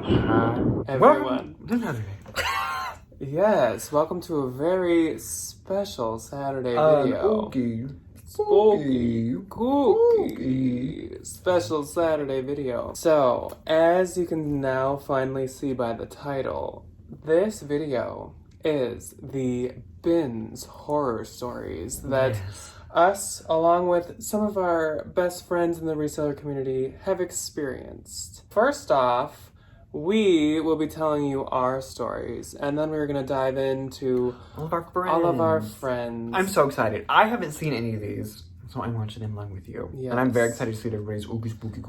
Hi, everyone. Welcome. Yes, welcome to a very special Saturday video. Spooky, special Saturday video. So, as you can now finally see by the title, this video is the Bins horror stories that us, along with some of our best friends in the reseller community, have experienced. First off, we will be telling you our stories, and then we're going to dive into all of our friends. I'm so excited. I haven't seen any of these, so I'm watching them along with you. Yes. And I'm very excited to see everybody's oogie spooky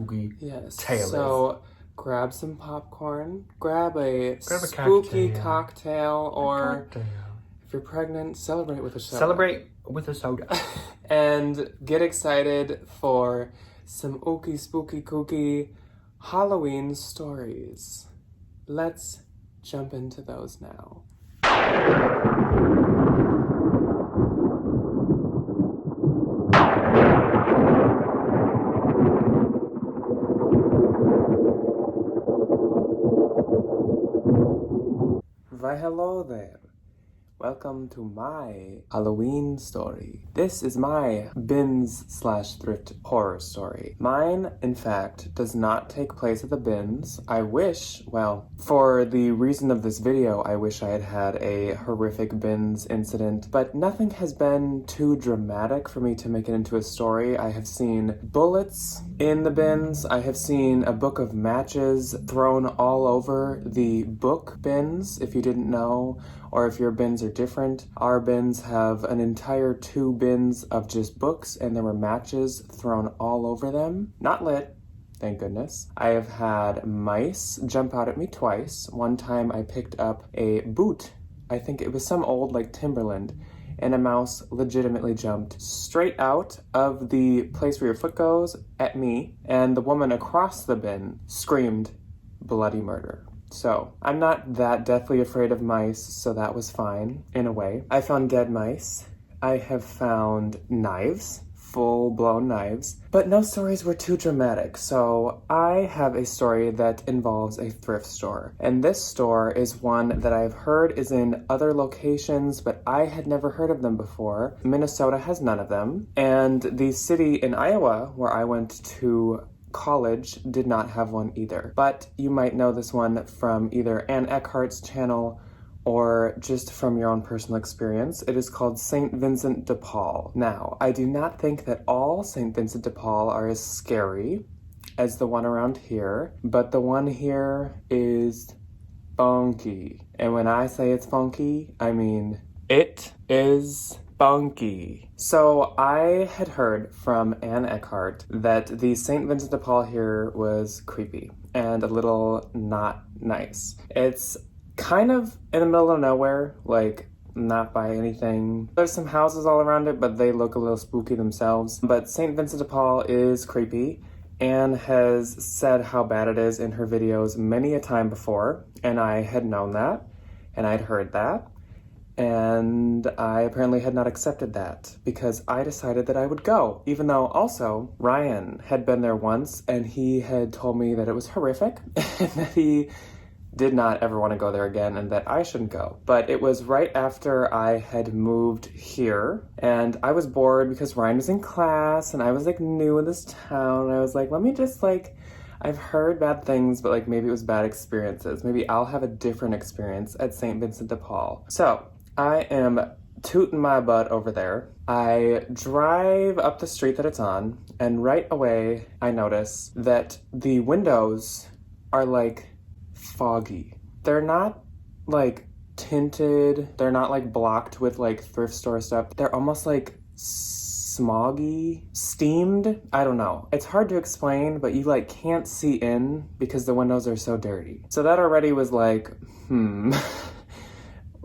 tale. So grab some popcorn, grab a spooky cocktail, or if you're pregnant, celebrate with a soda. Celebrate with a soda. And get excited for some ookie spooky kooky Halloween stories. Let's jump into those now. Why, hello there. Welcome to my Halloween story. This is my bins/thrift horror story. Mine, in fact, does not take place at the bins. I wish, well, for the reason of this video, I wish I had had a horrific bins incident, but nothing has been too dramatic for me to make it into a story. I have seen bullets in the bins. I have seen a book of matches thrown all over the book bins, if you didn't know, or if your bins are different. Our bins have an entire 2 bins of just books, and there were matches thrown all over them. Not lit, thank goodness. I have had mice jump out at me twice. One time I picked up a boot. I think it was some old like Timberland, and a mouse legitimately jumped straight out of the place where your foot goes at me, and the woman across the bin screamed bloody murder. So, I'm not that deathly afraid of mice, so that was fine, in a way. I found dead mice. I have found knives, full-blown knives, but no stories were too dramatic, so I have a story that involves a thrift store. And this store is one that I've heard is in other locations, but I had never heard of them before. Minnesota has none of them, and the city in Iowa, where I went to college, did not have one either. But you might know this one from either Ann Eckhart's channel or just from your own personal experience. It is called St. Vincent de Paul. Now, I do not think that all St. Vincent de Paul are as scary as the one around here, but the one here is funky. And when I say it's funky, I mean it is funky. So I had heard from Ann Eckhart that the St. Vincent de Paul here was creepy and a little not nice. It's kind of in the middle of nowhere, like not by anything. There's some houses all around it, but they look a little spooky themselves. But St. Vincent de Paul is creepy. Anne has said how bad it is in her videos many a time before, and I had known that, and I'd heard that. And I apparently had not accepted that because I decided that I would go, even though also Ryan had been there once and he had told me that it was horrific and that he did not ever want to go there again and that I shouldn't go. But it was right after I had moved here and I was bored because Ryan was in class and I was like new in this town. And I was like, let me just I've heard bad things, but like maybe it was bad experiences. Maybe I'll have a different experience at St. Vincent de Paul. So I am tooting my butt over there. I drive up the street that it's on, and right away I notice that the windows are like foggy. They're not like tinted, they're not like blocked with like thrift store stuff. They're almost like smoggy, steamed. I don't know. It's hard to explain, but you like can't see in because the windows are so dirty. So that already was like,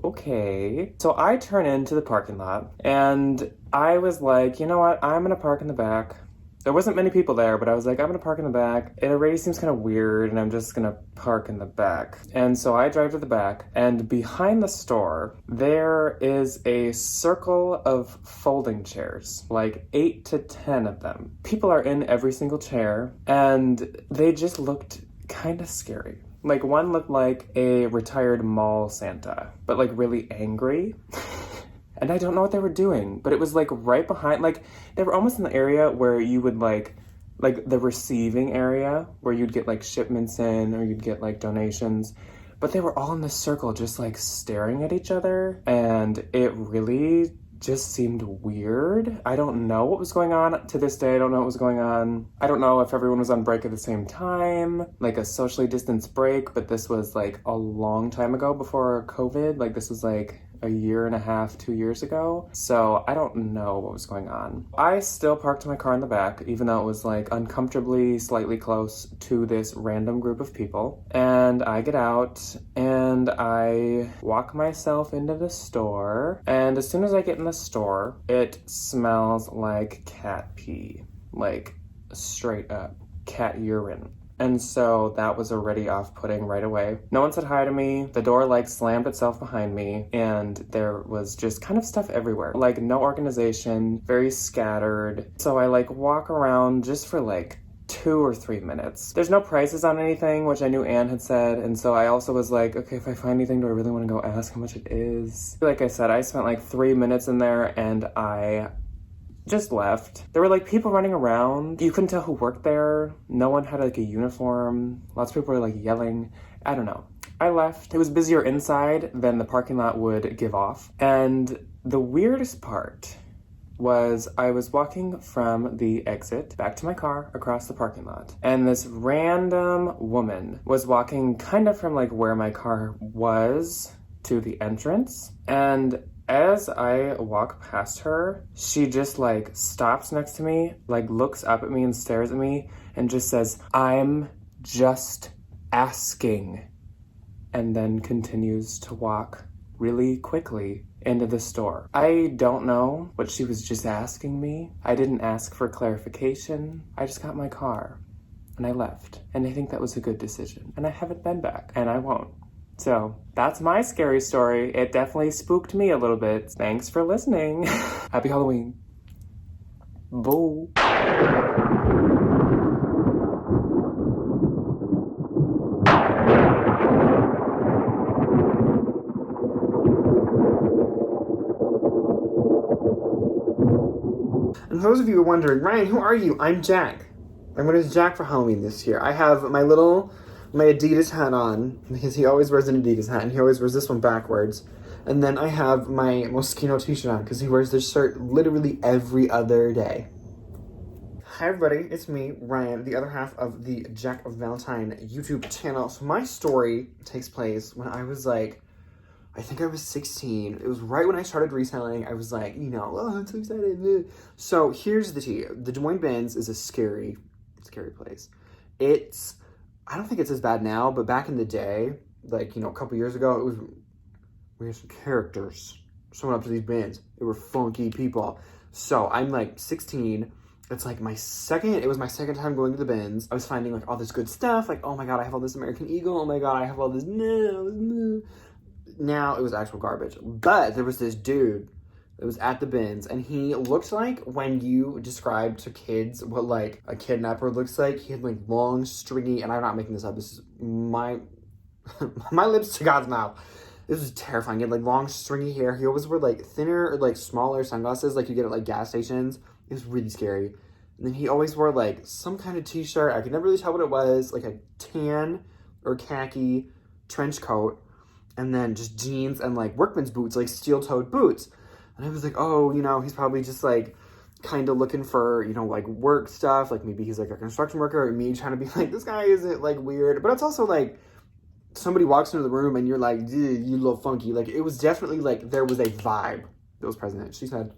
okay. So I turn into the parking lot and I was like, you know what? I'm gonna park in the back. There wasn't many people there, but I was like, I'm gonna park in the back. It already seems kind of weird and I'm just gonna park in the back. And so I drive to the back and behind the store, there is a circle of folding chairs, like 8 to 10 of them. People are in every single chair and they just looked kind of scary. Like, one looked like a retired mall Santa, but like really angry. And I don't know what they were doing, but it was like right behind, like they were almost in the area where you would like the receiving area where you'd get like shipments in or you'd get like donations. But they were all in this circle just like staring at each other, and it really just seemed weird. I don't know what was going on. To this day, I don't know what was going on. I don't know if everyone was on break at the same time, like a socially distanced break, but this was like a long time ago before COVID. Like this was like a year and a half, 2 years ago. So I don't know what was going on. I still parked my car in the back, even though it was like uncomfortably slightly close to this random group of people. And I get out and I walk myself into the store. And as soon as I get in the store, it smells like cat pee, like straight up cat urine. And so that was already off-putting right away. No one said hi to me. The door like slammed itself behind me, and there was just kind of stuff everywhere. Like no organization, very scattered. So I like walk around just for like 2 or 3 minutes. There's no prices on anything, which I knew Anne had said, and so I also was like, okay, if I find anything, do I really want to go ask how much it is? Like I said, I spent like 3 minutes in there, and I just left. There were like people running around. You couldn't tell who worked there. No one had like a uniform. Lots of people were like yelling. I don't know. I left. It was busier inside than the parking lot would give off. And the weirdest part was I was walking from the exit back to my car across the parking lot. And this random woman was walking kind of from like where my car was to the entrance. And as I walk past her, she just like stops next to me, like looks up at me and stares at me and just says, "I'm just asking," and then continues to walk really quickly into the store. I don't know what she was just asking me. I didn't ask for clarification. I just got my car and I left. And I think that was a good decision. And I haven't been back, and I won't. So that's my scary story. It definitely spooked me a little bit. Thanks for listening. Happy Halloween. Boo. And those of you who are wondering, Ryan, who are you? I'm Jack. I'm going as Jack for Halloween this year. I have my Adidas hat on, because he always wears an Adidas hat, and he always wears this one backwards. And then I have my Moschino t-shirt on, because he wears this shirt literally every other day. Hi everybody, it's me, Ryan, the other half of the Jack of Valentine YouTube channel. So my story takes place when I was like, I think I was 16. It was right when I started reselling. I was like, oh, I'm so excited. So here's the tea. The Des Moines Bins is a scary place. I don't think it's as bad now, but back in the day, like, a couple years ago, we had some characters showing up to these bins. They were funky people. So I'm like 16. It's like it was my second time going to the bins. I was finding like all this good stuff. Like, oh my God, I have all this American Eagle. Oh my God, I have all this. Now it was actual garbage. But there was this dude that was at the bins, and he looked like when you describe to kids what like a kidnapper looks like. He had like long, stringy, and I'm not making this up. This is my lips to God's mouth. This was terrifying. He had like long, stringy hair. He always wore like thinner or like smaller sunglasses like you get at like gas stations. It was really scary. And then he always wore like some kind of t-shirt. I could never really tell what it was, like a tan or khaki trench coat, and then just jeans and like workman's boots, like steel-toed boots. And I was like, oh, he's probably just like kind of looking for, like work stuff. Like maybe he's like a construction worker, or me trying to be like, this guy isn't like weird. But it's also like somebody walks into the room and you're like, you look funky. Like it was definitely like there was a vibe that was present. She said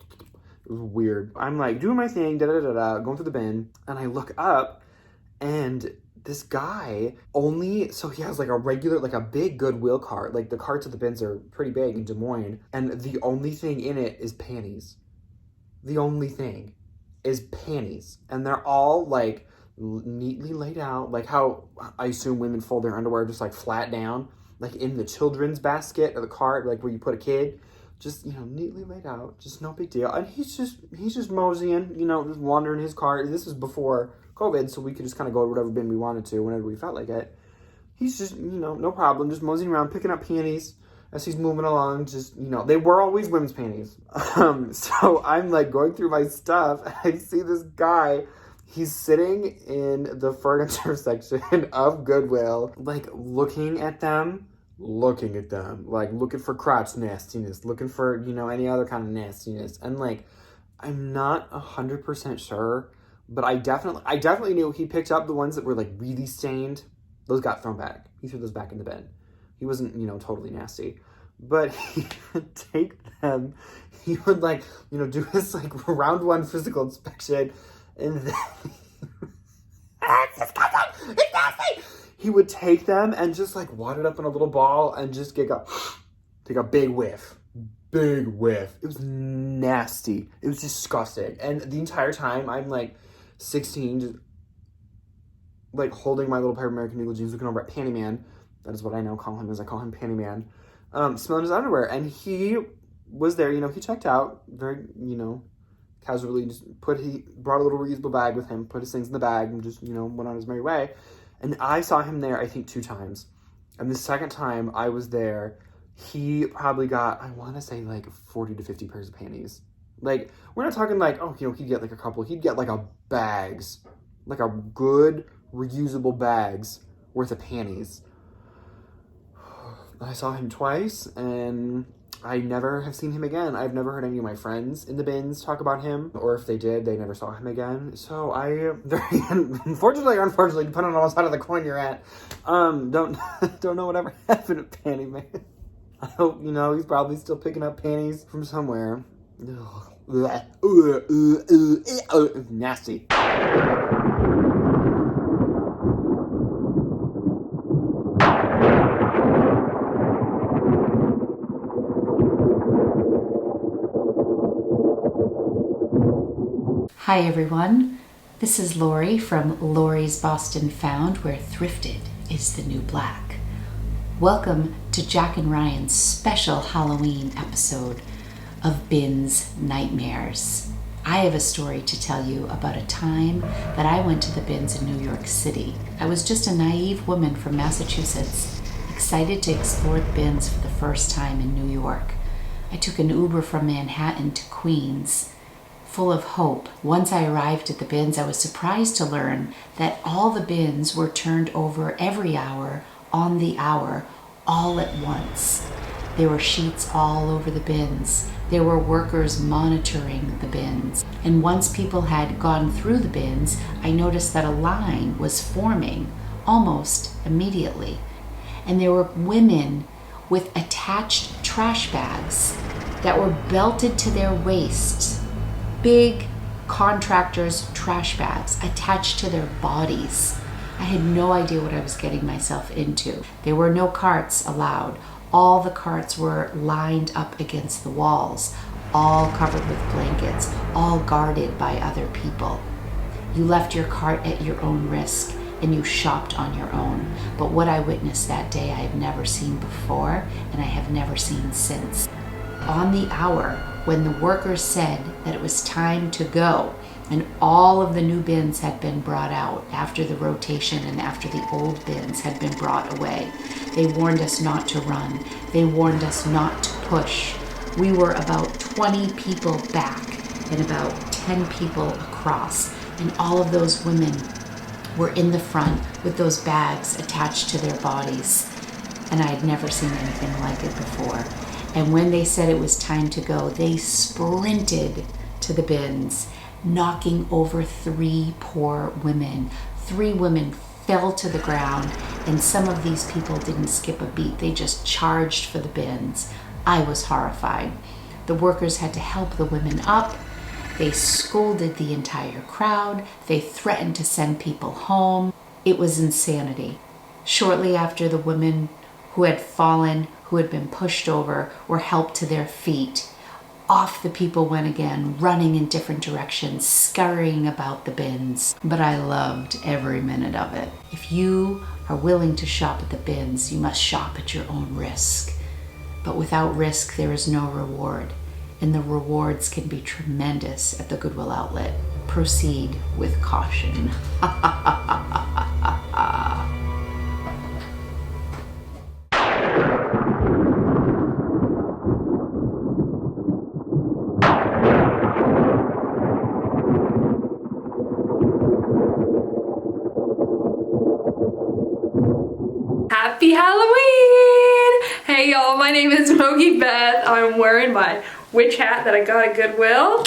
it was weird. I'm like doing my thing, going through the bin, and I look up and this guy so he has like a regular, like a big Goodwill cart. Like the carts at the bins are pretty big in Des Moines, and the only thing in it is panties. The only thing is panties. And they're all like neatly laid out, like how I assume women fold their underwear, just like flat down, like in the children's basket of the cart, like where you put a kid. Just, neatly laid out, just no big deal. And he's just moseying, just wandering his cart. This was before COVID, so we could just kind of go to whatever bin we wanted to whenever we felt like it. he's just, no problem, just moseying around, picking up panties as he's moving along. Just, they were always women's panties. So I'm like going through my stuff, and I see this guy. He's sitting in the furniture section of Goodwill, like looking at them, like looking for crotch nastiness, looking for, any other kind of nastiness. And like, I'm not 100% sure, but I definitely knew he picked up the ones that were like really stained. Those got thrown back. He threw those back in the bin. He wasn't, totally nasty. But he would take them, he would like, do his like round one physical inspection, and then it's nasty! He would take them and just like wad it up in a little ball and just take a big whiff. Big whiff. It was nasty. It was disgusting. And the entire time I'm like 16, just like holding my little pair of American Eagle jeans, looking over at Panty Man. That is what I now call him, as I call him Panty Man. Smelling his underwear. And he was there, he checked out very, casually, just he brought a little reusable bag with him, put his things in the bag, and just, went on his merry way. And I saw him there, I think, 2 times. And the second time I was there, he probably got, I want to say, like 40 to 50 pairs of panties. Like, we're not talking like, he'd get like a couple. He'd get like a good reusable bags worth of panties. I saw him twice, and I never have seen him again. I've never heard any of my friends in the bins talk about him, or if they did, they never saw him again. So I, very unfortunately or unfortunately, depending on what side of the coin you're at, don't know whatever happened to Panty Man. I hope, he's probably still picking up panties from somewhere. Nasty. Hi everyone, this is Lori from Lori's Boston Found, where thrifted is the new black. Welcome to Jack and Ryan's special Halloween episode of Bins Nightmares. I have a story to tell you about a time that I went to the bins in New York City. I was just a naive woman from Massachusetts, excited to explore the bins for the first time in New York. I took an Uber from Manhattan to Queens, full of hope. Once I arrived at the bins, I was surprised to learn that all the bins were turned over every hour, on the hour, all at once. There were sheets all over the bins. There were workers monitoring the bins. And once people had gone through the bins, I noticed that a line was forming almost immediately. And there were women with attached trash bags that were belted to their waists. Big contractors' trash bags attached to their bodies. I had no idea what I was getting myself into. There were no carts allowed. All the carts were lined up against the walls, all covered with blankets, all guarded by other people. You left your cart at your own risk, and you shopped on your own. But what I witnessed that day I have never seen before, and I have never seen since. On the hour, when the workers said that it was time to go, and all of the new bins had been brought out after the rotation and after the old bins had been brought away, they warned us not to run. They warned us not to push. We were about 20 people back and about 10 people across, and all of those women were in the front with those bags attached to their bodies, and I had never seen anything like it before. And when they said it was time to go, they sprinted to the bins, knocking over 3 poor women. 3 women fell to the ground, and some of these people didn't skip a beat. They just charged for the bins. I was horrified. The workers had to help the women up. They scolded the entire crowd. They threatened to send people home. It was insanity. Shortly after, the women who had fallen, who had been pushed over, were helped to their feet. Off the people went again, running in different directions, scurrying about the bins. But I loved every minute of it. If you are willing to shop at the bins, you must shop at your own risk. But without risk, there is no reward. And the rewards can be tremendous at the Goodwill outlet. Proceed with caution. Happy Halloween! Hey y'all, my name is Mogi Beth. I'm wearing my witch hat that I got at Goodwill.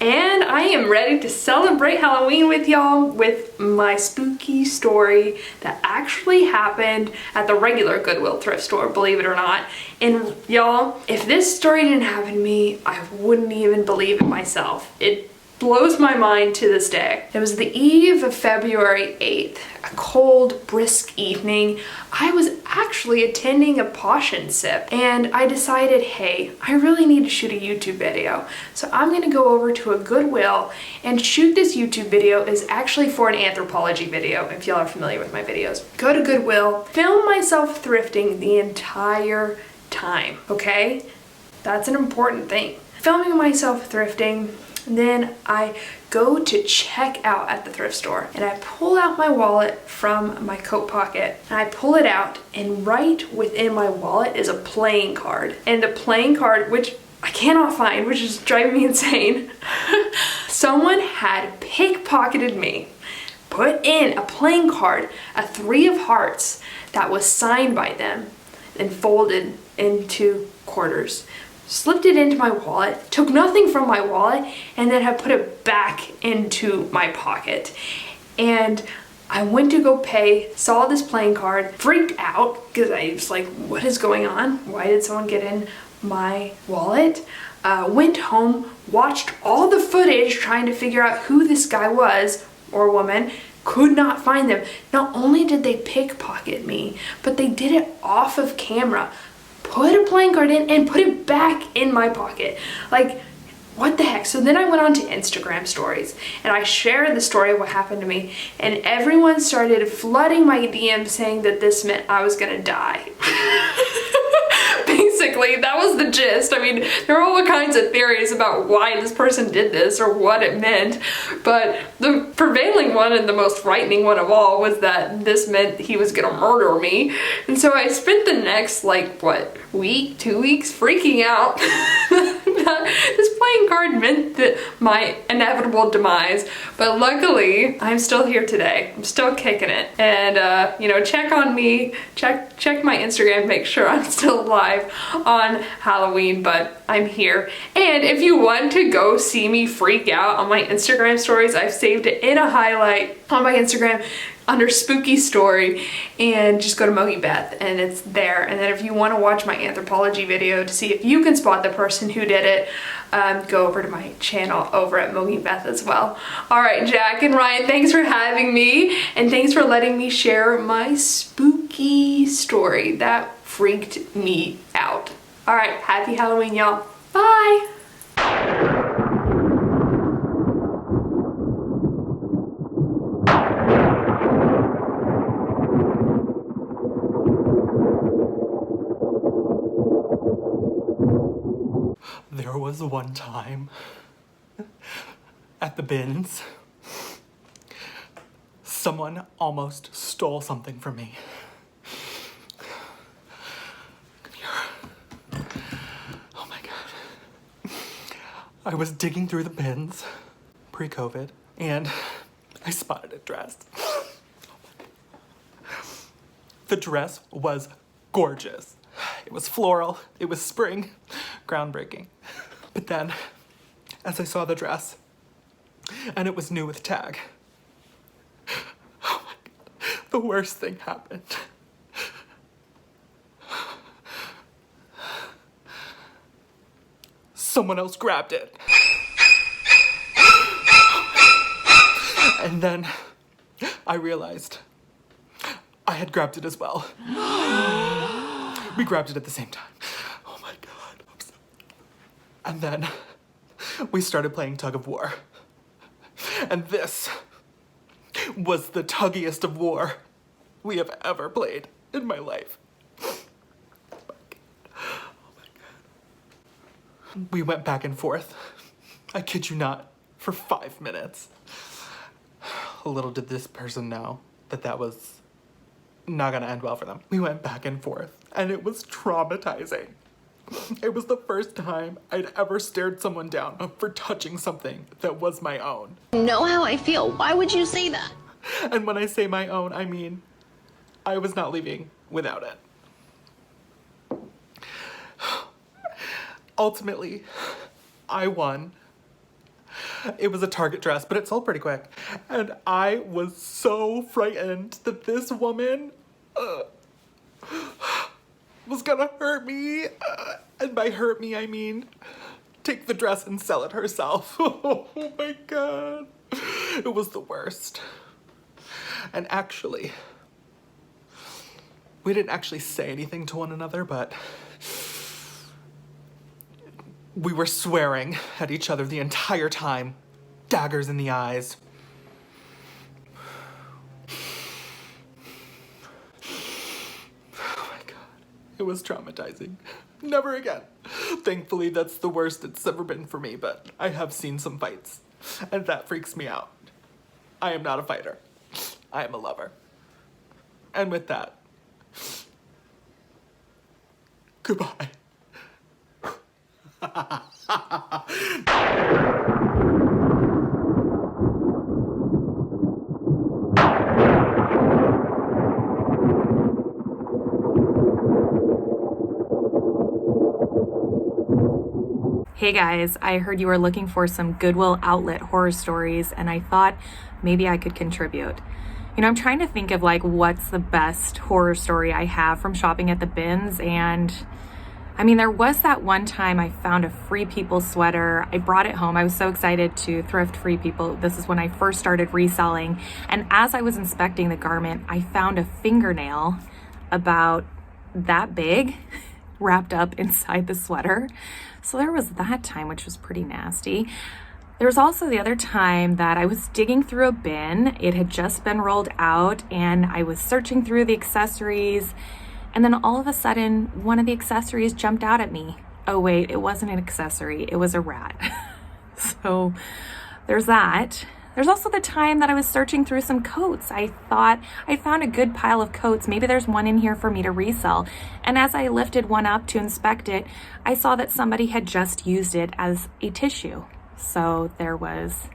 And I am ready to celebrate Halloween with y'all with my spooky story that actually happened at the regular Goodwill thrift store, believe it or not. And y'all, if this story didn't happen to me, I wouldn't even believe it myself. It blows my mind to this day. It was the eve of February 8th, a cold, brisk evening. I was actually attending a Posh and Sip, and I decided, hey, I really need to shoot a YouTube video. So I'm gonna go over to a Goodwill and shoot this YouTube video. Is actually for an anthropology video, if y'all are familiar with my videos. Go to Goodwill, film myself thrifting the entire time, okay? That's an important thing. Filming myself thrifting. And then I go to check out at the thrift store and I pull out my wallet from my coat pocket and I pull it out, and right within my wallet is a playing card. And the playing card, which I cannot find, which is driving me insane, someone had pickpocketed me, put in a playing card, a 3 of hearts that was signed by them and folded into quarters. Slipped it into my wallet, took nothing from my wallet, and then had put it back into my pocket. And I went to go pay, saw this playing card, freaked out because I was like, what is going on? Why did someone get in my wallet? Went home, watched all the footage trying to figure out who this guy was or woman. Could not find them. Not only did they pickpocket me, but they did it off of camera. Put a playing card in and put it back in my pocket. Like, what the heck? So then I went on to Instagram stories and I shared the story of what happened to me, and everyone started flooding my DMs saying that this meant I was gonna die. Basically, that was the gist. I mean, there are all kinds of theories about why this person did this or what it meant, but the prevailing one and the most frightening one of all was that this meant he was gonna murder me. And so I spent the next, like, what, week, 2 weeks freaking out. This playing card meant that my inevitable demise, but luckily I'm still here today. I'm still kicking it, and you know, check on me, check my Instagram, make sure I'm still alive on Halloween, but I'm here. And if you want to go see me freak out on my Instagram stories, I've saved it in a highlight on my Instagram under spooky story, and just go to Mogi Beth and it's there. And then if you want to watch my anthropology video to see if you can spot the person who did it, go over to my channel over at Mogi Beth as well. All right, Jack and Ryan, thanks for having me, and thanks for letting me share my spooky story that freaked me out. All right, happy Halloween, y'all. Bye. There was one time at the bins, someone almost stole something from me. Come here. Oh my God. I was digging through the bins pre-COVID and I spotted a dress. The dress was gorgeous. It was floral, it was spring, groundbreaking. But then, as I saw the dress, and it was new with tag, oh my God, the worst thing happened. Someone else grabbed it. And then I realized I had grabbed it as well. We grabbed it at the same time. Oh my God. Oops. And then we started playing tug of war. And this was the tuggiest of war we have ever played in my life. Oh my God. We went back and forth. I kid you not, for 5 minutes. Little did this person know that that was not gonna end well for them. We went back and forth, and it was traumatizing. It was the first time I'd ever stared someone down for touching something that was my own. You know how I feel. Why would you say that? And when I say my own, I mean, I was not leaving without it. Ultimately, I won. It was a Target dress, but it sold pretty quick. And I was so frightened that this woman was gonna hurt me. And by hurt me, I mean take the dress and sell it herself. Oh my God. It was the worst. And actually, we didn't actually say anything to one another, but we were swearing at each other the entire time. Daggers in the eyes. Oh my God. It was traumatizing. Never again. Thankfully, that's the worst it's ever been for me, but I have seen some fights, and that freaks me out. I am not a fighter. I am a lover. And with that, goodbye. Hey guys, I heard you were looking for some Goodwill outlet horror stories, and I thought maybe I could contribute. You know, I'm trying to think of like what's the best horror story I have from shopping at the bins, and I mean, there was that one time I found a Free People sweater. I brought it home. I was so excited to thrift Free People. This is when I first started reselling, and as I was inspecting the garment, I found a fingernail about that big wrapped up inside the sweater. So there was that time, which was pretty nasty. There was also the other time that I was digging through a bin. It had just been rolled out and I was searching through the accessories, and then all of a sudden one of the accessories jumped out at me. Oh wait, it wasn't an accessory, it was a rat. So there's that. There's also the time that I was searching through some coats. I thought I found a good pile of coats. Maybe there's one in here for me to resell. And as I lifted one up to inspect it, I saw that somebody had just used it as a tissue. So there was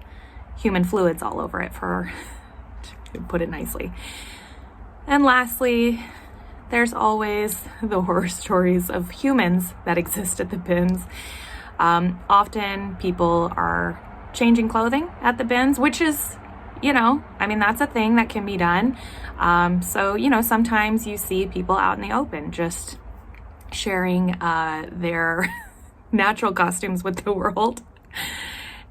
human fluids all over it, to put it nicely. And lastly, there's always the horror stories of humans that exist at the bins. Often people are changing clothing at the bins, which is, you know, I mean, that's a thing that can be done. So, you know, sometimes you see people out in the open just sharing their natural costumes with the world.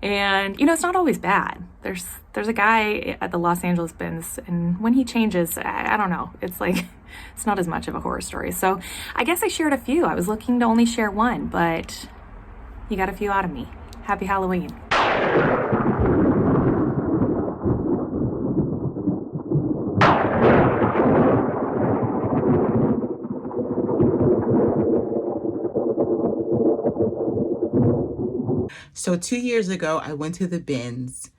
And, you know, it's not always bad. There's a guy at the Los Angeles bins, and when he changes, I don't know, it's like, it's not as much of a horror story. So I guess I shared a few. I was looking to only share one, but you got a few out of me. Happy Halloween. So 2 years ago, I went to the bins.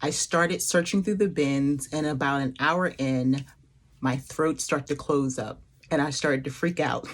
I started searching through the bins, and about an hour in, my throat started to close up and I started to freak out.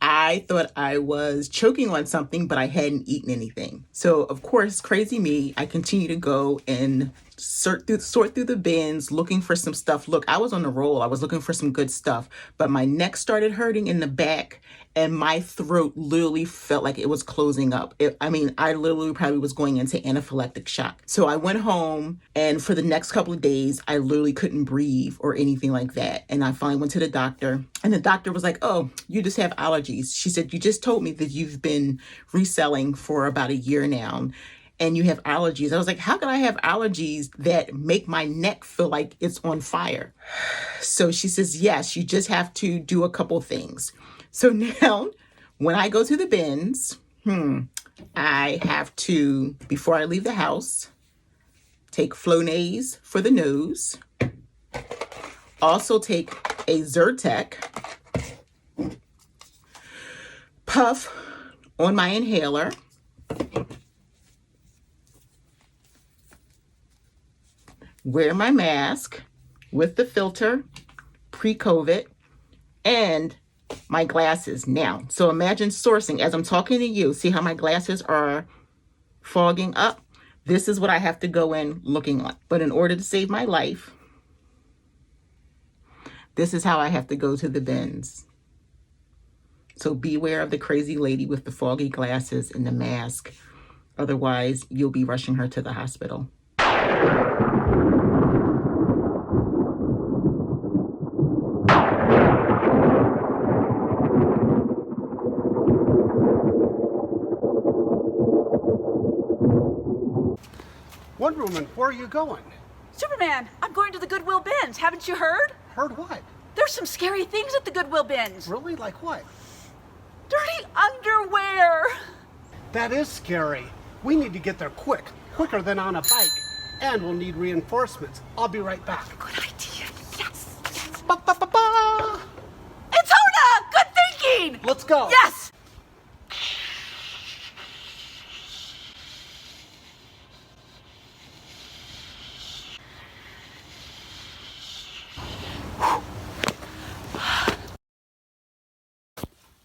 I thought I was choking on something, but I hadn't eaten anything. So of course, crazy me, I continued to go and sort through the bins, looking for some stuff. Look, I was on the roll. I was looking for some good stuff, but my neck started hurting in the back and my throat literally felt like it was closing up. I literally probably was going into anaphylactic shock. So I went home, and for the next couple of days, I literally couldn't breathe or anything like that. And I finally went to the doctor, and the doctor was like, "Oh, you just have allergies." She said, "You just told me that you've been reselling for about a year now, and you have allergies." I was like, how can I have allergies that make my neck feel like it's on fire? So she says, yes, you just have to do a couple things. So now when I go to the bins, I have to, before I leave the house, take Flonase for the nose. Also take a Zyrtec, puff on my inhaler, wear my mask with the filter, pre-COVID, and my glasses now. So imagine sourcing as I'm talking to you. See how my glasses are fogging up? This is what I have to go in looking like. But in order to save my life, This is how I have to go to the bins. So beware of the crazy lady with the foggy glasses and the mask. Otherwise, you'll be rushing her to the hospital. Wonder Woman, where are you going? Superman, I'm going to the Goodwill bins. Haven't you heard? Heard what? There's some scary things at the Goodwill bins. Really? Like what? Dirty underwear. That is scary. We need to get there quick. Quicker than on a bike. And we'll need reinforcements. I'll be right back. Good idea. Yes. Ba-ba-ba-ba! It's Hoda! Good thinking! Let's go. Yes!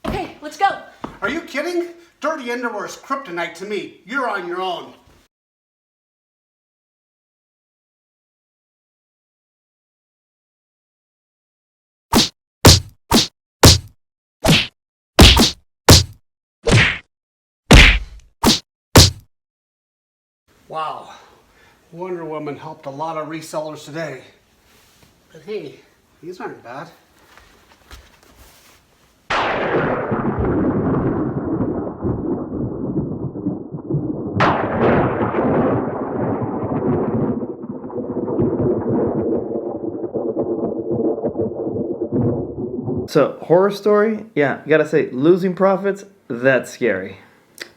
Okay, let's go. Are you kidding? Dirty underwear is kryptonite to me. You're on your own. Wow. Wonder Woman helped a lot of resellers today. But hey, these aren't bad. So, horror story? Yeah, gotta say, losing profits, that's scary.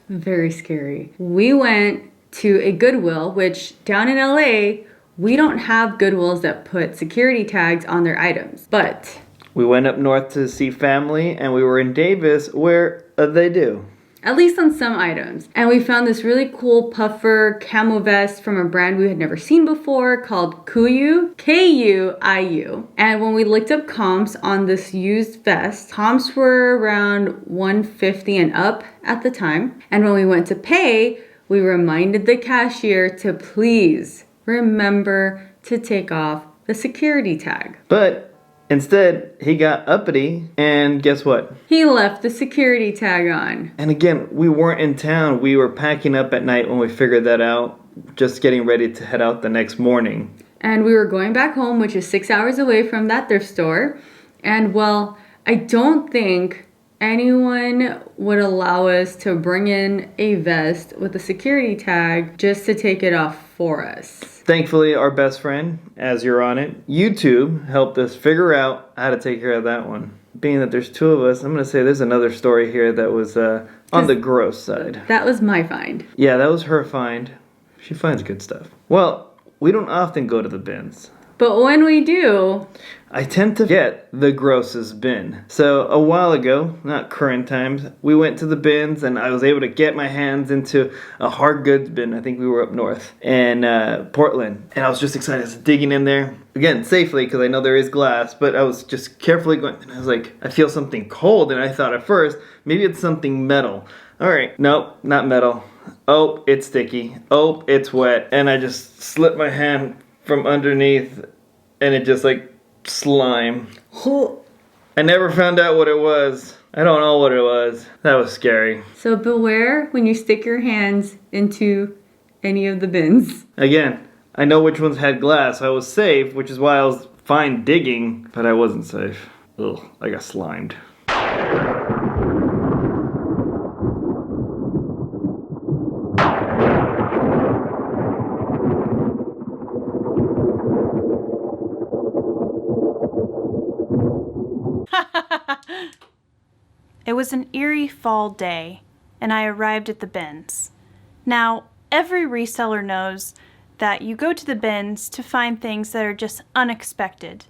Very scary. We went to a Goodwill, which down in LA, we don't have Goodwills that put security tags on their items. But We went up north to see family, and we were in Davis, where they do. at least on some items. And we found this really cool puffer camo vest from a brand we had never seen before called Kuiu, Kuiu. And when we looked up comps on this used vest, comps were around $150 and up at the time. And when we went to pay, we reminded the cashier to please remember to take off the security tag. But instead, he got uppity, and guess what? He left the security tag on. And again, we weren't in town. We were packing up at night when we figured that out, just getting ready to head out the next morning. And we were going back home, which is 6 hours away from that thrift store. And well, I don't think anyone would allow us to bring in a vest with a security tag just to take it off for us. Thankfully, our best friend, as you're on it, YouTube, helped us figure out how to take care of that one. Being that there's two of us, I'm going to say there's another story here that was on the gross side. That was my find. Yeah, that was her find. She finds good stuff. Well, we don't often go to the bins. But when we do, I tend to get the grossest bin. So a while ago, not current times, we went to the bins and I was able to get my hands into a hard goods bin. I think we were up north in Portland. And I was just excited. I was digging in there. Again, safely, because I know there is glass, but I was just carefully going. And I was like, I feel something cold. And I thought at first, maybe it's something metal. All right, nope, not metal. Oh, it's sticky. Oh, it's wet. And I just slipped my hand from underneath, and it just like slime. I never found out what it was. I don't know what it was. That was scary. so beware when you stick your hands into any of the bins. Again, I know which ones had glass. I was safe, which is why I was fine digging, but I wasn't safe. Ugh, I got slimed. It was an eerie fall day, and I arrived at the bins. Now, every reseller knows that you go to the bins to find things that are just unexpected,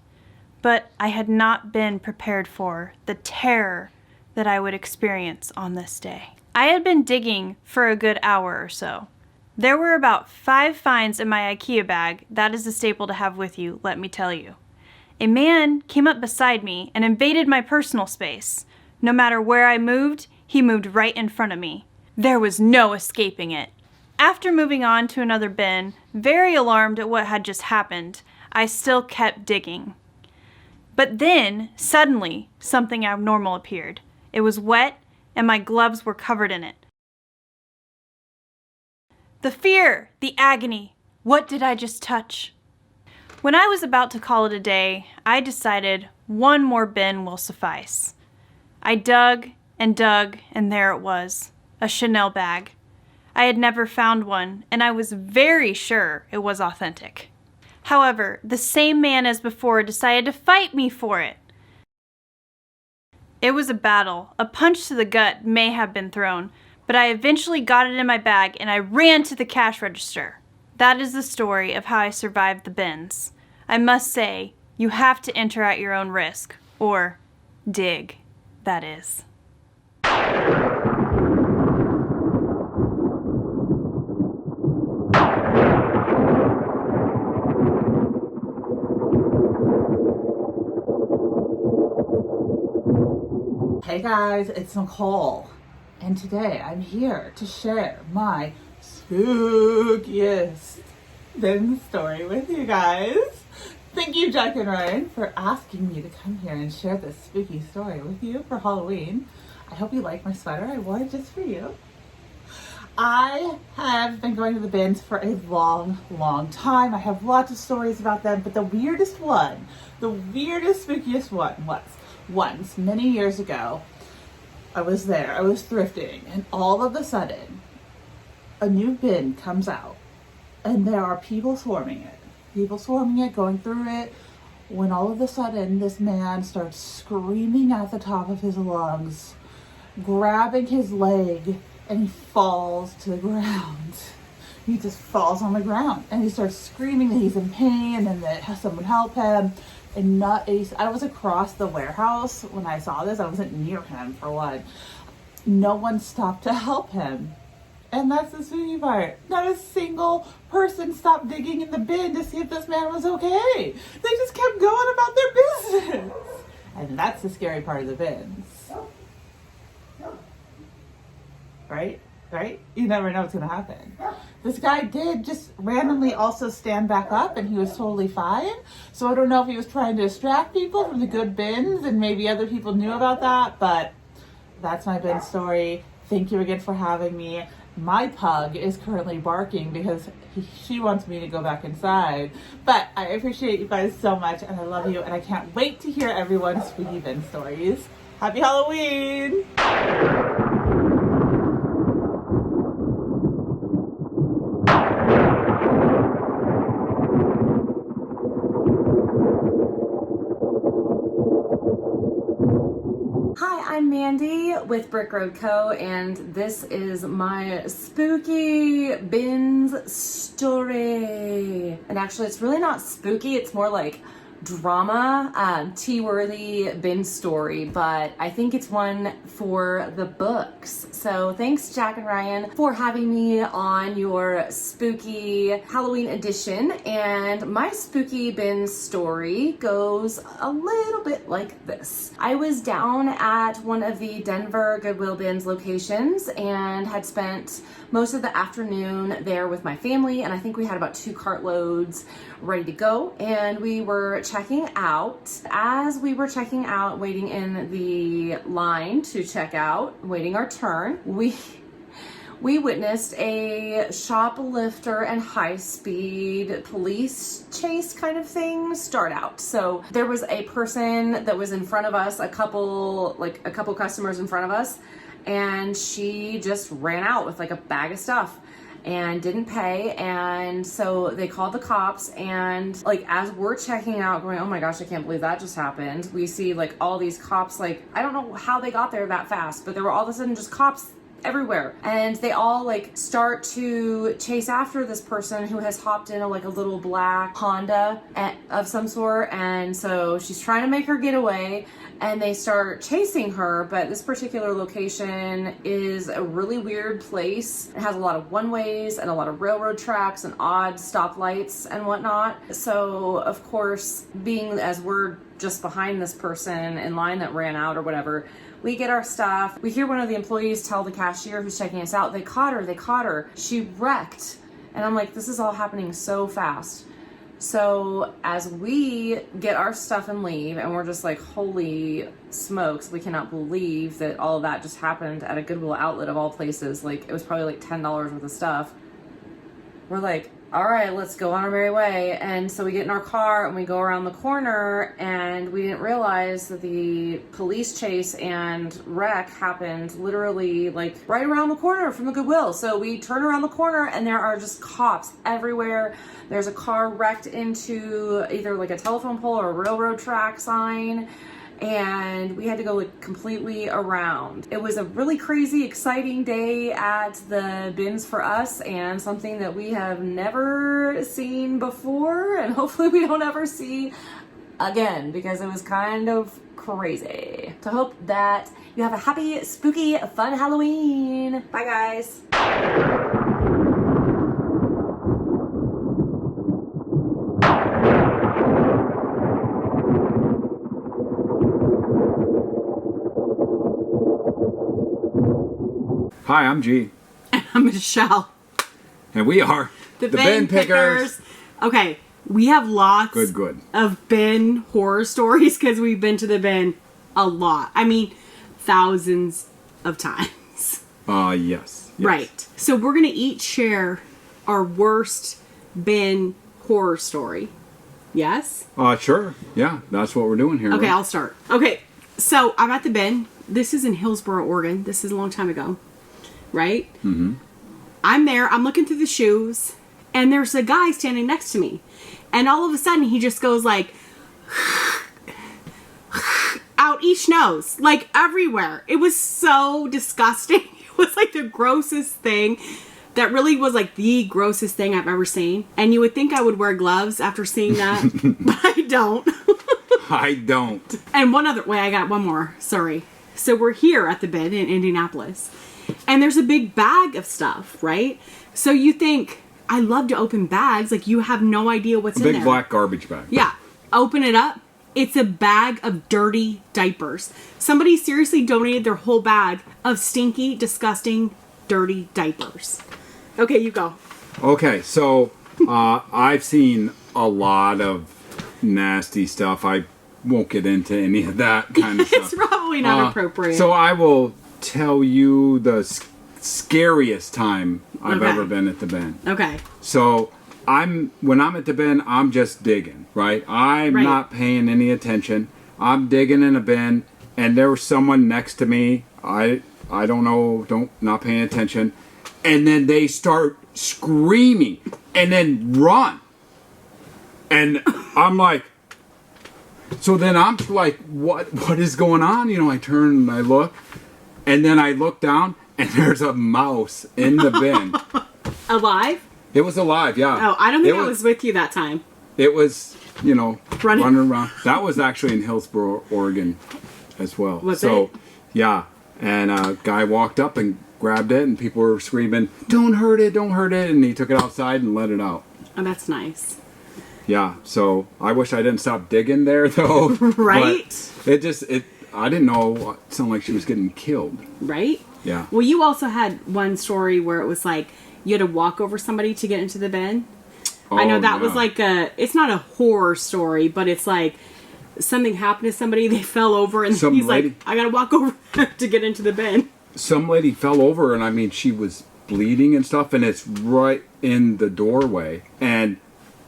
but I had not been prepared for the terror that I would experience on this day. I had been digging for a good hour or so. There were about 5 finds in my IKEA bag. That is a staple to have with you, let me tell you. A man came up beside me and invaded my personal space. No matter where I moved, he moved right in front of me. There was no escaping it. After moving on to another bin, very alarmed at what had just happened, I still kept digging. But then, suddenly, something abnormal appeared. It was wet, and my gloves were covered in it. The fear, the agony. What did I just touch? When I was about to call it a day, I decided one more bin will suffice. I dug, and there it was, a Chanel bag. I had never found one, and I was very sure it was authentic. However, the same man as before decided to fight me for it. It was a battle. A punch to the gut may have been thrown, but I eventually got it in my bag and I ran to the cash register. That is the story of how I survived the bins. I must say, you have to enter at your own risk, or dig, that is. Hey guys, it's Nicole, and today I'm here to share my spookiest bin story with you guys. Thank you, Jack and Ryan, for asking me to come here and share this spooky story with you for Halloween. I hope you like my sweater. I wore it just for you. I have been going to the bins for a long time. I have lots of stories about them, but the weirdest, spookiest one was once, many years ago, I was thrifting, and all of a sudden, a new bin comes out, and there are people swarming it, going through it, when all of a sudden, this man starts screaming at the top of his lungs, grabbing his leg, and he falls to the ground. He just falls on the ground, and he starts screaming that he's in pain, and that someone help him. And I was across the warehouse when I saw this. I wasn't near him, for one. No one stopped to help him. And that's the spooky part. Not a single person stopped digging in the bin to see if this man was okay. They just kept going about their business. And that's the scary part of the bins. Right? You never know what's going to happen. This guy did just randomly also stand back up, and he was totally fine. So I don't know if he was trying to distract people from the good bins, and maybe other people knew about that, but that's my bin story. Thank you again for having me. My pug is currently barking because she wants me to go back inside. But I appreciate you guys so much, and I love you, and I can't wait to hear everyone's spooky bin stories. Happy Halloween! I'm Mandy with BrickRoadCo, and this is my spooky bins story. And actually, it's really not spooky, it's more like drama, tea-worthy bin story, but I think it's one for the books. So thanks, Jack and Ryan, for having me on your spooky Halloween edition. And my spooky bin story goes a little bit like this. I was down at one of the Denver Goodwill bins locations and had spent most of the afternoon there with my family, and I think we had about 2 cartloads ready to go, and we were checking out. As we were checking out, waiting in the line to check out, waiting our turn, we witnessed a shoplifter and high-speed police chase kind of thing start out. So there was a person that was in front of us, a couple customers in front of us, and she just ran out with like a bag of stuff and didn't pay. And so they called the cops, and like as we're checking out going, oh my gosh, I can't believe that just happened, we see like all these cops, like I don't know how they got there that fast, but there were all of a sudden just cops everywhere, and they all like start to chase after this person who has hopped in a little black Honda of some sort. And so she's trying to make her get away, and they start chasing her. But this particular location is a really weird place. It has a lot of one-ways and a lot of railroad tracks and odd stoplights and whatnot. So of course, being as we're just behind this person in line that ran out or whatever, we get our stuff. We hear one of the employees tell the cashier who's checking us out, they caught her. She wrecked. And I'm like, this is all happening so fast. So as we get our stuff and leave, and we're just like, holy smokes, we cannot believe that all of that just happened at a Goodwill outlet of all places. Like, it was probably like $10 worth of stuff. We're like, all right, let's go on our merry way. And so we get in our car and we go around the corner, and we didn't realize that the police chase and wreck happened literally like right around the corner from the Goodwill. So we turn around the corner and there are just cops everywhere. There's a car wrecked into either like a telephone pole or a railroad track sign. And we had to go like completely around. It was a really crazy, exciting day at the bins for us, and something that we have never seen before, and hopefully we don't ever see again, because it was kind of crazy. So I hope that you have a happy, spooky, fun Halloween. Bye guys. Hi, I'm G. And I'm Michelle. And we are the BinPickers. Okay, we have lots of bin horror stories because we've been to the bin a lot. I mean, thousands of times. Yes. Right. So we're going to each share our worst bin horror story. Yes? Sure. Yeah, that's what we're doing here. Okay, right? I'll start. Okay, so I'm at the bin. This is in Hillsboro, Oregon. This is a long time ago. Right? Mm-hmm. I'm there. I'm looking through the shoes. And there's a guy standing next to me. And all of a sudden, he just goes like... out each nose. Like, everywhere. It was so disgusting. It was like the grossest thing. That really was like the grossest thing I've ever seen. And you would think I would wear gloves after seeing that. But I don't. I don't. And I got one more. Sorry. So we're here at the bin in Indianapolis. And there's a big bag of stuff, right? So you think, I love to open bags. Like, you have no idea what's in there. A big black garbage bag. Yeah. Open it up. It's a bag of dirty diapers. Somebody seriously donated their whole bag of stinky, disgusting, dirty diapers. Okay, you go. Okay, so I've seen a lot of nasty stuff. I won't get into any of that kind of stuff. It's probably not appropriate. So I will tell you the scariest time I've ever been at the bin. Okay. So when I'm at the bin, I'm just digging, right? I'm not paying any attention. I'm digging in a bin, and there was someone next to me. I don't know, not paying attention. And then they start screaming and then run. And I'm like, so then I'm like, what is going on? You know, I turn and I look. And then I look down, and there's a mouse in the bin. Alive? It was alive, yeah. Oh, I don't think I was with you that time. It was, running around. That was actually in Hillsboro, Oregon as well. Was it? Yeah. And a guy walked up and grabbed it, and people were screaming, don't hurt it, don't hurt it. And he took it outside and let it out. Oh, that's nice. Yeah, so I wish I didn't stop digging there, though. Right? But I didn't know. It sounded like she was getting killed. Right? Yeah. Well, you also had one story where it was like you had to walk over somebody to get into the bin. I know that was like it's not a horror story, but it's like something happened to somebody, they fell over, and he's like, I gotta walk over to get into the bin. Some lady fell over, and I mean, she was bleeding and stuff, and it's right in the doorway. And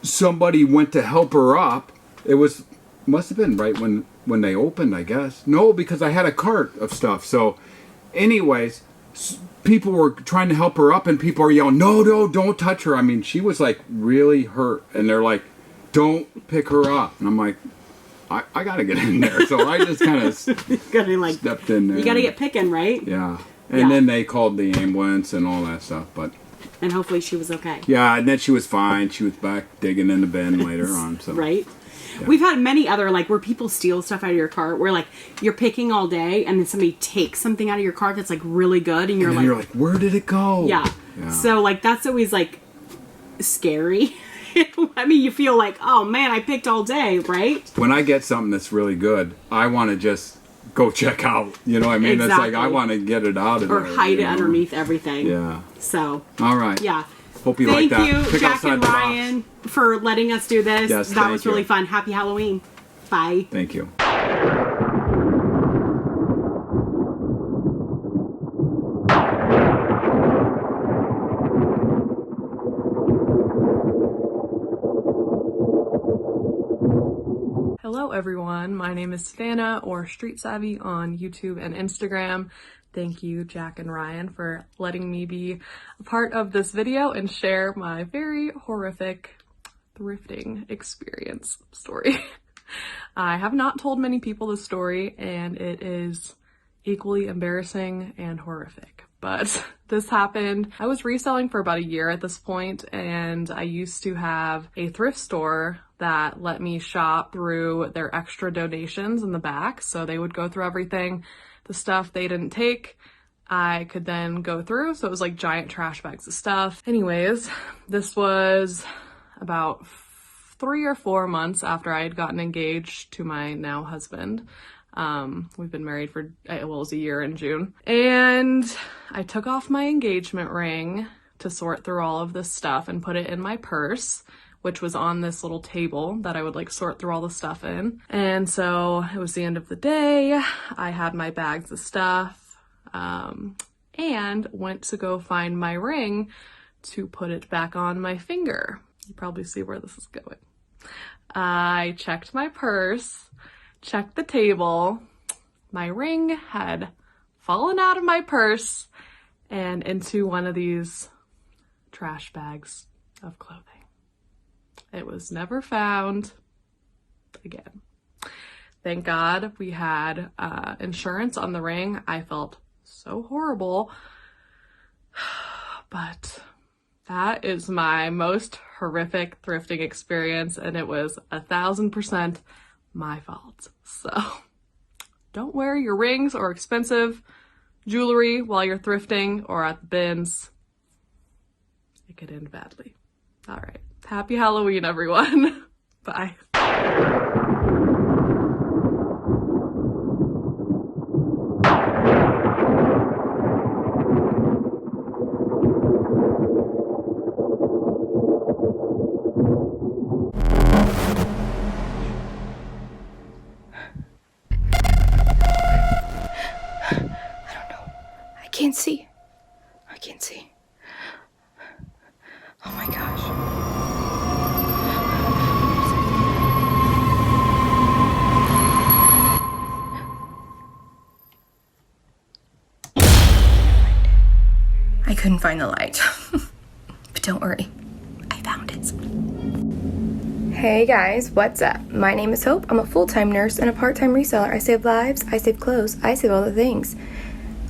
somebody went to help her up. It must have been right when they opened, I guess. No, because I had a cart of stuff. So, anyways, people were trying to help her up, and people are yelling, no, don't touch her. I mean, she was like really hurt, and they're like, don't pick her up. And I'm like, I gotta get in there. So I just kind of stepped in there. You gotta get picking, right? Yeah. And then they called the ambulance and all that stuff, and hopefully she was okay. Yeah, and then she was fine. She was back digging in the bin later on. So. Right? Yeah. We've had many other, like, where people steal stuff out of your cart, where, like, you're picking all day, and then somebody takes something out of your cart that's, like, really good, and you're like, where did it go? Yeah. So, like, that's always, like, scary. I mean, you feel like, oh, man, I picked all day, right? When I get something that's really good, I want to just go check out. You know what I mean? Exactly. It's like, I want to get it out of there. Or hide it know? Underneath everything. Yeah. So. All right. Yeah. Hope you like that. Thank you, Pick Jack outside and the box. Ryan, for letting us do this. Yes, that was thank really you. fun. Happy Halloween. Bye. Thank you. Hello everyone, my name is Savanna, or Street Savvy on YouTube and Instagram. Thank you, Jack and Ryan, for letting me be a part of this video and share my very horrific thrifting experience story. I have not told many people this story, and it is equally embarrassing and horrific. But this happened. I was reselling for about a year at this point, and I used to have a thrift store that let me shop through their extra donations in the back. So they would go through everything. The stuff they didn't take, I could then go through. So it was like giant trash bags of stuff. Anyways, this was about 3 or 4 months after I had gotten engaged to my now husband. We've been married for, well, it was a year in June. And I took off my engagement ring to sort through all of this stuff and put it in my purse, which was on this little table that I would like sort through all the stuff in. And so it was the end of the day. I had my bags of stuff, and went to go find my ring to put it back on my finger. You probably see where this is going. I checked my purse, checked the table. My ring had fallen out of my purse and into one of these trash bags of clothing. It was never found again. Thank God we had insurance on the ring. I felt so horrible, but that is my most horrific thrifting experience, and it was 1000% my fault. So don't wear your rings or expensive jewelry while you're thrifting or at the bins. It could end badly. All right. Happy Halloween, everyone. Bye. I can't see. I can't see. Oh my gosh. I couldn't find the light. But don't worry, I found it. Hey guys, what's up? My name is Hope. I'm a full-time nurse and a part-time reseller. I save lives, I save clothes, I save all the things.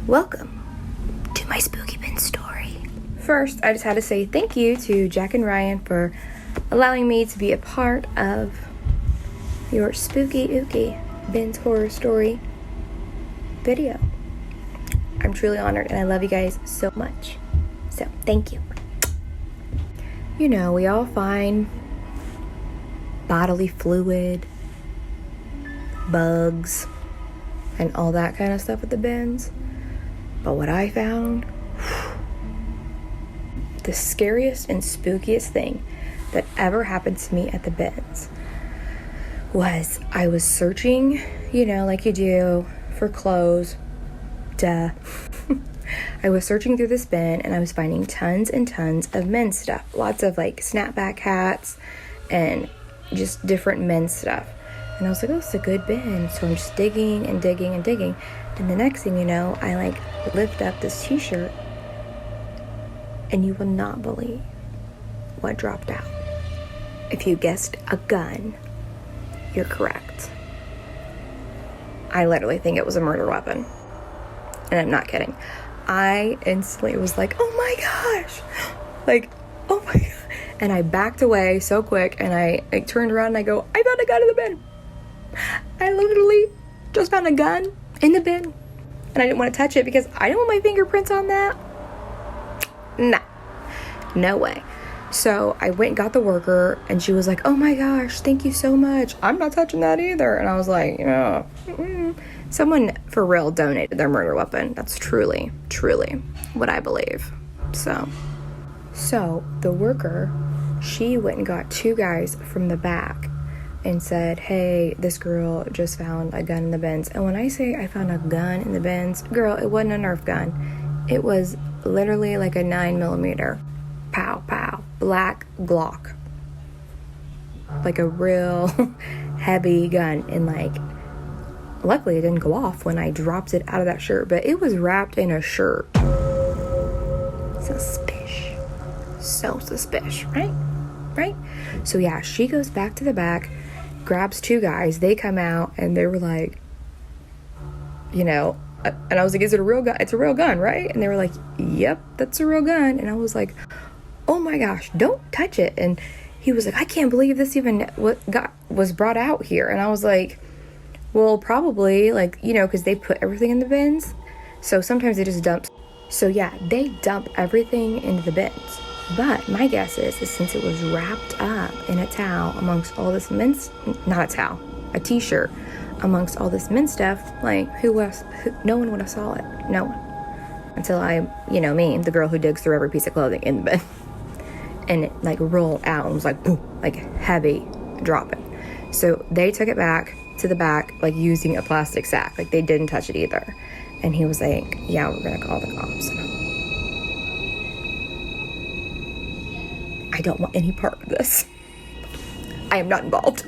Welcome to my spooky bin story. First, I just had to say thank you to Jack and Ryan for allowing me to be a part of your spooky ooky bins horror story video. I'm truly honored and I love you guys so much. So, thank you. You know, we all find bodily fluid, bugs, and all that kind of stuff at the bins. But what I found, the scariest and spookiest thing that ever happened to me at the bins was I was searching, you know, like you do for clothes. Duh. I was searching through this bin and I was finding tons and tons of men's stuff. Lots of like snapback hats and just different men's stuff. And I was like, oh, it's a good bin. So I'm just digging and digging and digging. And the next thing you know, I like lift up this t-shirt and you will not believe what dropped out. If you guessed a gun, you're correct. I literally think it was a murder weapon. And I'm not kidding. I instantly was like, oh my gosh. Like, oh my God. And I backed away so quick and I turned around and I go, I found a gun in the bin. I literally just found a gun in the bin. And I didn't want to touch it because I didn't want my fingerprints on that. Nah. No way. So I went and got the worker and she was like, oh my gosh, thank you so much. I'm not touching that either. And I was like, yeah. Someone for real donated their murder weapon. That's truly, truly what I believe. So So the worker, she went and got 2 guys from the back and said, hey, this girl just found a gun in the bins. And when I say I found a gun in the bins, girl, it wasn't a Nerf gun. It was literally like a 9mm. Pow, pow. Black Glock. Like a real heavy gun. And like, luckily it didn't go off when I dropped it out of that shirt. But it was wrapped in a shirt. Suspicious. So suspicious, right? Right? So yeah, she goes back to the back, grabs 2 guys. They come out and they were like, you know, and I was like, is it a real gun? It's a real gun, right? And they were like, yep, that's a real gun. And I was like, oh my gosh, don't touch it. And he was like, I can't believe this even was brought out here. And I was like, well, probably, like, you know, because they put everything in the bins. So sometimes they just dump. So yeah, they dump everything into the bins. But my guess is since it was wrapped up in a towel amongst all this men's, not a towel, a t-shirt amongst all this men's stuff, like no one would have saw it. No one. Until me, the girl who digs through every piece of clothing in the bin. And it like rolled out and was like, boom, like heavy dropping. So they took it back to the back, like using a plastic sack. Like they didn't touch it either. And he was like, yeah, we're going to call the cops. I don't want any part of this. I am not involved.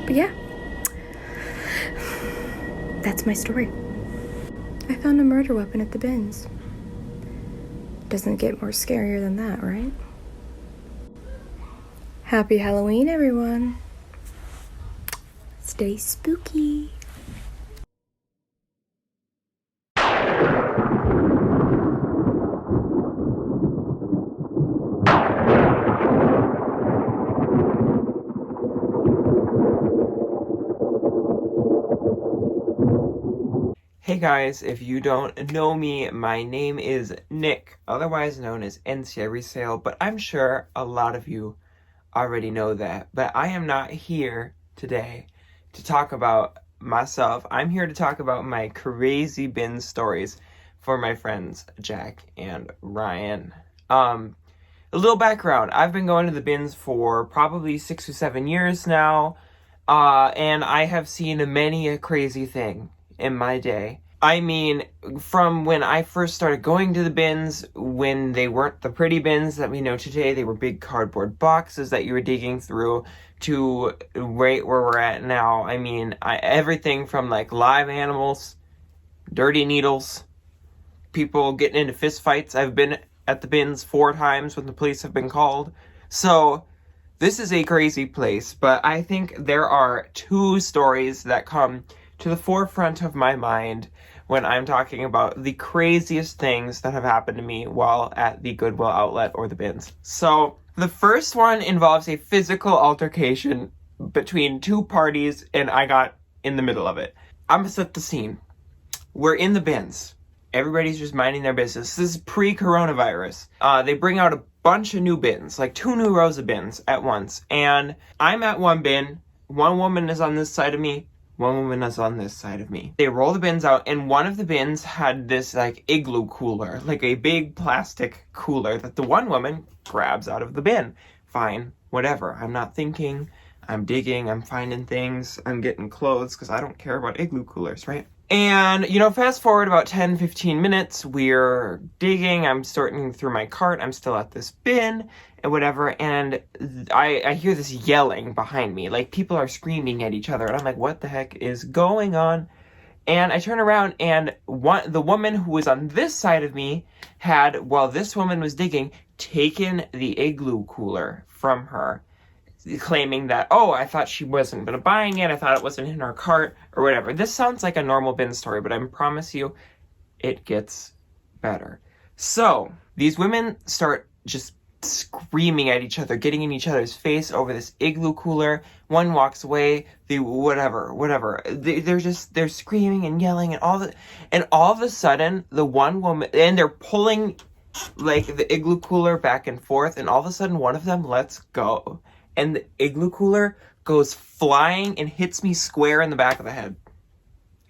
But yeah, that's my story. I found a murder weapon at the bins. Doesn't get more scarier than that, right? Happy Halloween, everyone. Stay spooky. Hey guys, if you don't know me, my name is Nick, otherwise known as NCI Resale, but I'm sure a lot of you already know that. But I am not here today to talk about myself. I'm here to talk about my crazy bin stories for my friends Jack and Ryan. A little background. I've been going to the bins for probably 6 or 7 years now, and I have seen many a crazy thing in my day. I mean, from when I first started going to the bins, when they weren't the pretty bins that we know today, they were big cardboard boxes that you were digging through, to right where we're at now. I mean, everything from like live animals, dirty needles, people getting into fist fights. I've been at the bins 4 times when the police have been called. So this is a crazy place, but I think there are 2 stories that come to the forefront of my mind when I'm talking about the craziest things that have happened to me while at the Goodwill outlet or the bins. So the first one involves a physical altercation between 2 parties, and I got in the middle of it. I'm gonna set the scene. We're in the bins. Everybody's just minding their business. This is pre-coronavirus. They bring out a bunch of new bins, like 2 new rows of bins at once. And I'm at one bin. One woman is on this side of me. One woman is on this side of me. They roll the bins out, and one of the bins had this like igloo cooler, like a big plastic cooler that the one woman grabs out of the bin. Fine, whatever. I'm not thinking. I'm digging. I'm finding things. I'm getting clothes because I don't care about igloo coolers, right? And, fast forward about 10, 15 minutes, we're digging, I'm sorting through my cart, I'm still at this bin, and whatever, and I hear this yelling behind me, like people are screaming at each other, and I'm like, what the heck is going on? And I turn around, and the woman who was on this side of me had, while this woman was digging, taken the igloo cooler from her, claiming that, oh, I thought she wasn't gonna buying it, I thought it wasn't in her cart, or whatever. This sounds like a normal bin story, but I promise you, it gets better. So, these women start just screaming at each other, getting in each other's face over this igloo cooler. One walks away, whatever. They're screaming and yelling and all of a sudden, the one woman, and they're pulling, like, the igloo cooler back and forth, and all of a sudden, one of them lets go. And the igloo cooler goes flying and hits me square in the back of the head.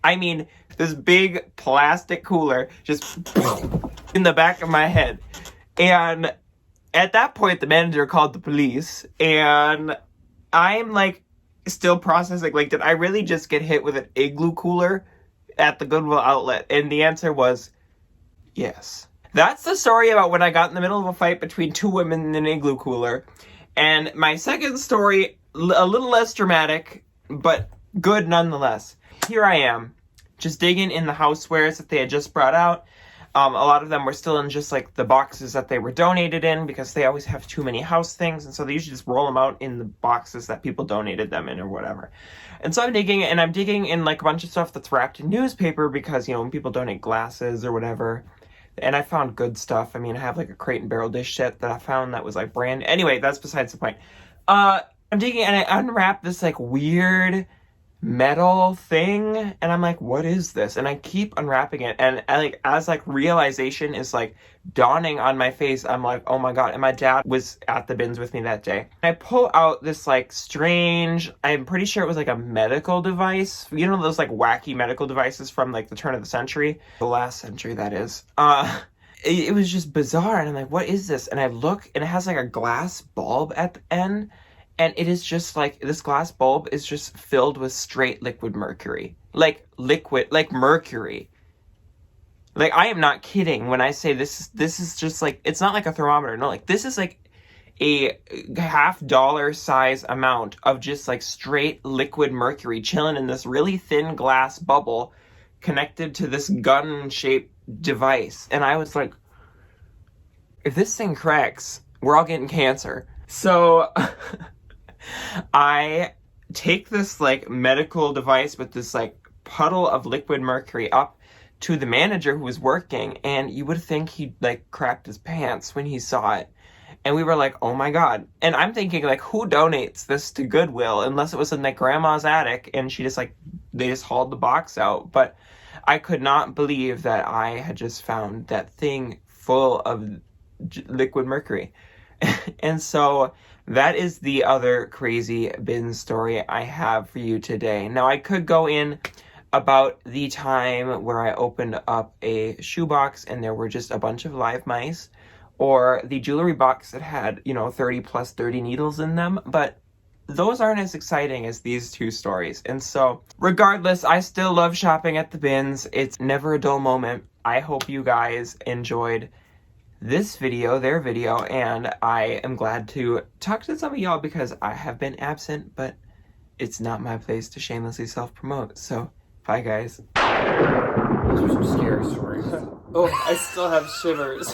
I mean, this big plastic cooler just in the back of my head. And at that point, the manager called the police, and I'm like still processing, like, did I really just get hit with an igloo cooler at the Goodwill outlet? And the answer was yes. That's the story about when I got in the middle of a fight between two women in an igloo cooler. And my second story, a little less dramatic, but good nonetheless. Here I am, just digging in the housewares that they had just brought out. A lot of them were still in just like the boxes that they were donated in, because they always have too many house things, and so they usually just roll them out in the boxes that people donated them in or whatever. And so I'm digging in like a bunch of stuff that's wrapped in newspaper, because, you know, when people donate glasses or whatever. And I found good stuff. I mean, I have like a Crate and Barrel dish set that I found that was like brand. Anyway, that's besides the point. I'm digging and I unwrapped this like weird metal thing, and I'm like, what is this? And I keep unwrapping it, and as realization is like dawning on my face, I'm like, oh my god. And my dad was at the bins with me that day. I pull out this like strange, I'm pretty sure it was like a medical device, you know, those like wacky medical devices from like the turn of the century, the last century, that is. It was just bizarre, and I'm like, what is this? And I look, and it has like a glass bulb at the end. And it is just like, this glass bulb is just filled with straight liquid mercury. Like mercury. Like, I am not kidding when I say this is just like, it's not like a thermometer. No, like, this is like a $50 size amount of just like straight liquid mercury chilling in this really thin glass bubble connected to this gun-shaped device. And I was like, if this thing cracks, we're all getting cancer. So I take this like medical device with this like puddle of liquid mercury up to the manager who was working, and you would think he like crapped his pants when he saw it. And we were like, oh my god. And I'm thinking, like, who donates this to Goodwill unless it was in like grandma's attic and she just like, they just hauled the box out. But I could not believe that I had just found that thing full of liquid mercury. And so that is the other crazy bin story I have for you today. Now, I could go in about the time where I opened up a shoebox and there were just a bunch of live mice, or the jewelry box that had, 30 plus 30 needles in them, but those aren't as exciting as these two stories. And so, regardless, I still love shopping at the bins. It's never a dull moment. I hope you guys enjoyed this video, their video, and I am glad to talk to some of y'all because I have been absent, but it's not my place to shamelessly self-promote. So, bye guys. Those are some scary stories. Oh, I still have shivers.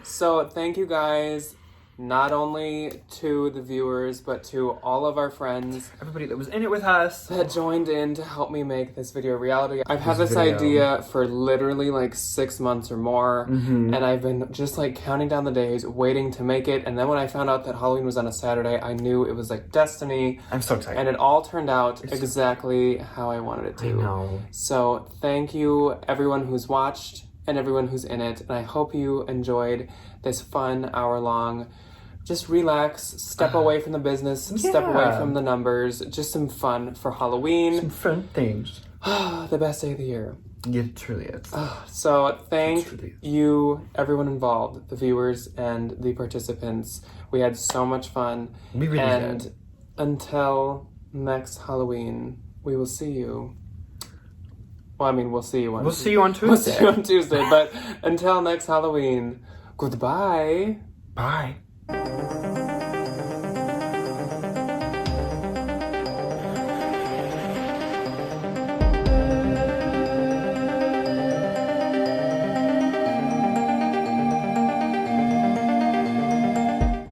So, thank you guys, not only to the viewers, but to all of our friends. Everybody that was in it with us. That joined in to help me make this video a reality. I've had this idea for literally like 6 months or more. Mm-hmm. And I've been just like counting down the days, waiting to make it. And then when I found out that Halloween was on a Saturday, I knew it was like destiny. I'm so excited. And it all turned out exactly how I wanted it to. I know. So thank you everyone who's watched and everyone who's in it. And I hope you enjoyed this fun hour-long, just relax, step away from the business, step away from the numbers, just some fun for Halloween. Some fun things. The best day of the year. It truly is. So thank you, everyone involved, the viewers and the participants. We had so much fun. We really and did. Until next Halloween, we will see you. Well, I mean, we'll see you on Tuesday. We'll see you on Tuesday, but until next Halloween, goodbye. Bye.